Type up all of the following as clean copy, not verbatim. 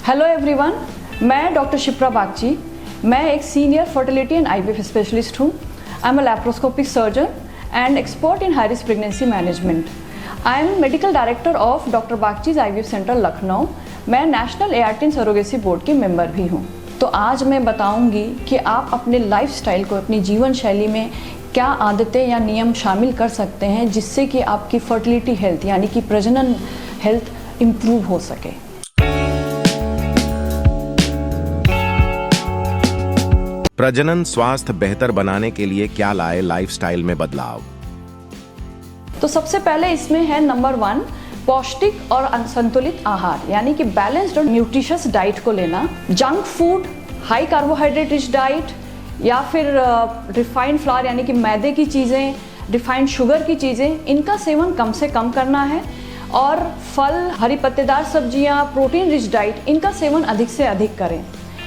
Hello everyone, मैं doctor Shipra Bagchi. मैं एक senior fertility and IVF specialist हूँ। I am a laparoscopic surgeon and expert in high risk pregnancy management. I am medical director of doctor Bagchi's IVF centre Lucknow. मैं national ART surrogacy board की member भी हूँ। तो आज मैं बताऊँगी कि आप अपने लाइफस्टाइल को, अपनी जीवन शैली में क्या आदतें या नियम शामिल कर सकते हैं जिससे कि आपकी फर्टिलिटी हेल्थ यानी कि प्रजनन हेल्थ इम्प्रूव हो सके। प्रजनन स्वास्थ्य बेहतर बनाने के लिए क्या लाए लाइफस्टाइल में बदलाव? तो सबसे पहले इसमें है नंबर 1, पौष्टिक और संतुलित आहार यानी कि बैलेंस्ड और न्यूट्रिशियस डाइट को लेना। Junk food, high carbohydrate rich diet या फिर रिफाइंड फ्लावर यानी कि मैदे की चीज़ें, रिफाइंड शुगर की चीज़ें, इनका सेवन कम से कम करना है। और फल, हरी पत्तेदार सब्जियां, प्रोटीन रिच डाइट, इनका सेवन अधिक से अधिक करें।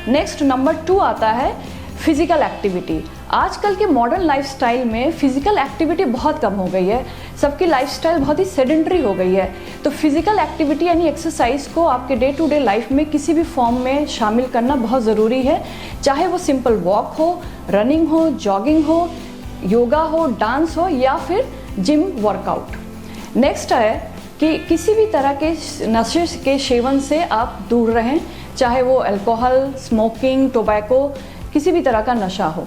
नेक्स्ट नंबर 2 आता है फिजिकल एक्टिविटी। आजकल के मॉडर्न लाइफस्टाइल में फिजिकल एक्टिविटी बहुत कम हो गई है। सबकी लाइफस्टाइल बहुत ही सेडेंटरी हो गई है। तो फिजिकल एक्टिविटी यानी एक्सरसाइज को आपके डे टू डे लाइफ में किसी भी फॉर्म में शामिल करना बहुत ज़रूरी है। चाहे वो सिंपल वॉक हो, रनिंग हो, जॉगिंग हो, योगा हो, डांस हो या फिर जिम वर्कआउट। नेक्स्ट है कि किसी भी तरह के नशे के सेवन से आप दूर रहें, चाहे वो अल्कोहल, स्मोकिंग, टोबैको, किसी भी तरह का नशा हो।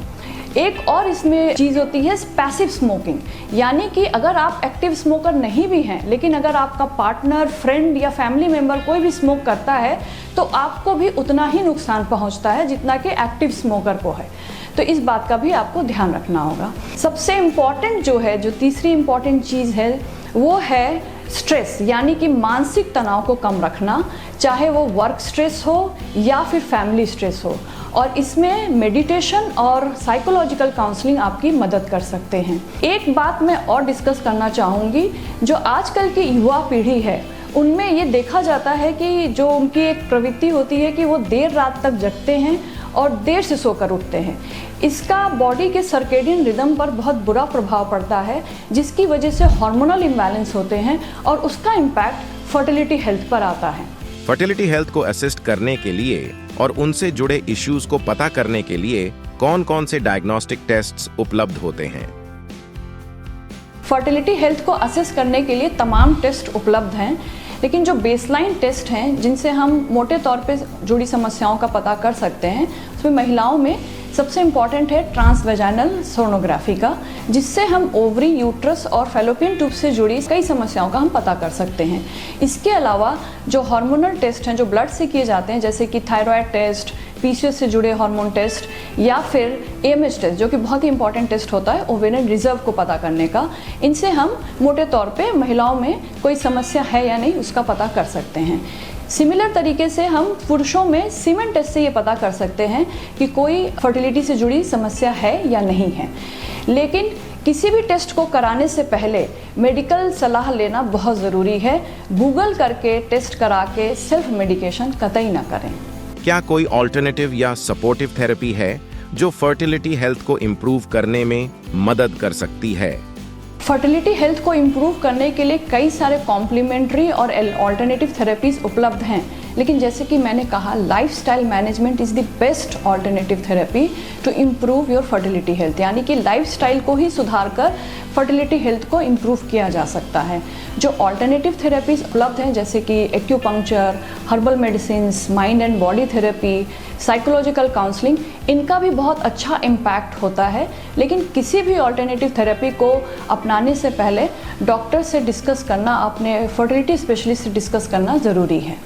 एक और इसमें चीज़ होती है पैसिव स्मोकिंग, यानी कि अगर आप एक्टिव स्मोकर नहीं भी हैं लेकिन अगर आपका पार्टनर, फ्रेंड या फैमिली मेम्बर कोई भी स्मोक करता है तो आपको भी उतना ही नुकसान पहुंचता है जितना कि एक्टिव स्मोकर को है। तो इस बात का भी आपको ध्यान रखना होगा। सबसे इम्पॉर्टेंट जो तीसरी इम्पॉर्टेंट चीज़ है वो है स्ट्रेस, यानी कि मानसिक तनाव को कम रखना, चाहे वो वर्क स्ट्रेस हो या फिर फैमिली स्ट्रेस हो। और इसमें मेडिटेशन और साइकोलॉजिकल काउंसलिंग आपकी मदद कर सकते हैं। एक बात मैं और डिस्कस करना चाहूँगी, जो आजकल की युवा पीढ़ी है उनमें ये देखा जाता है कि जो उनकी एक प्रवृत्ति होती है कि वो देर रात तक जगते हैं और देर से सोकर उठते हैं। इसका बॉडी के सर्केडियन रिदम पर बहुत बुरा प्रभाव पड़ता है, जिसकी वजह से हार्मोनल इम्बैलेंस होते हैं और उसका इम्पैक्ट फर्टिलिटी हेल्थ पर आता है। फर्टिलिटी हेल्थ को असिस्ट करने के लिए और उनसे जुड़े इश्यूज को पता करने के लिए कौन-कौन से डायग्नोस्टिक टेस्ट्स उपलब्ध होते हैं? फर्टिलिटी हेल्थ को असेस करने के लिए तमाम टेस्ट उपलब्ध हैं, लेकिन जो बेसलाइन टेस्ट हैं जिनसे हम मोटे तौर पे जुड़ी समस्याओं का पता कर सकते हैं, उसमें महिलाओं में सबसे इम्पॉर्टेंट है ट्रांसवेजाइनल सोनोग्राफी का, जिससे हम ओवरी, यूट्रस और फैलोपियन ट्यूब से जुड़ी कई समस्याओं का हम पता कर सकते हैं। इसके अलावा जो हार्मोनल टेस्ट हैं जो ब्लड से किए जाते हैं, जैसे कि थायराइड टेस्ट, पीसीओएस से जुड़े हार्मोन टेस्ट या फिर एएमएच टेस्ट, जो कि बहुत ही इंपॉर्टेंट टेस्ट होता है ओवेरियन रिजर्व को पता करने का, इनसे हम मोटे तौर पे महिलाओं में कोई समस्या है या नहीं उसका पता कर सकते हैं। सिमिलर तरीके से हम पुरुषों में सीमेन टेस्ट से ये पता कर सकते हैं कि कोई फर्टिलिटी से जुड़ी समस्या है या नहीं है। लेकिन किसी भी टेस्ट को कराने से पहले मेडिकल सलाह लेना बहुत ज़रूरी है। गूगल करके टेस्ट करा के सेल्फ मेडिकेशन कतई ना करें। क्या कोई ऑल्टरनेटिव या सपोर्टिव थेरेपी है जो फर्टिलिटी हेल्थ को इम्प्रूव करने में मदद कर सकती है? फर्टिलिटी हेल्थ को इम्प्रूव करने के लिए कई सारे कॉम्प्लीमेंट्री और अल्टरनेटिव थेरेपीज उपलब्ध हैं, लेकिन जैसे कि मैंने कहा, lifestyle management is the best alternative therapy to improve your fertility health, यानी कि लाइफस्टाइल को ही सुधार कर फर्टिलिटी हेल्थ को इम्प्रूव किया जा सकता है। जो ऑल्टरनेटिव थेरेपीज उपलब्ध हैं जैसे कि acupuncture, herbal medicines, mind and body therapy, psychological counselling, इनका भी बहुत अच्छा इम्पैक्ट होता है। लेकिन किसी भी ऑल्टरनेटिव थेरेपी को अपनाने से पहले डॉक्टर से डिस्कस करना, अपने फर्टिलिटी स्पेशलिस्ट से डिस्कस करना ज़रूरी है।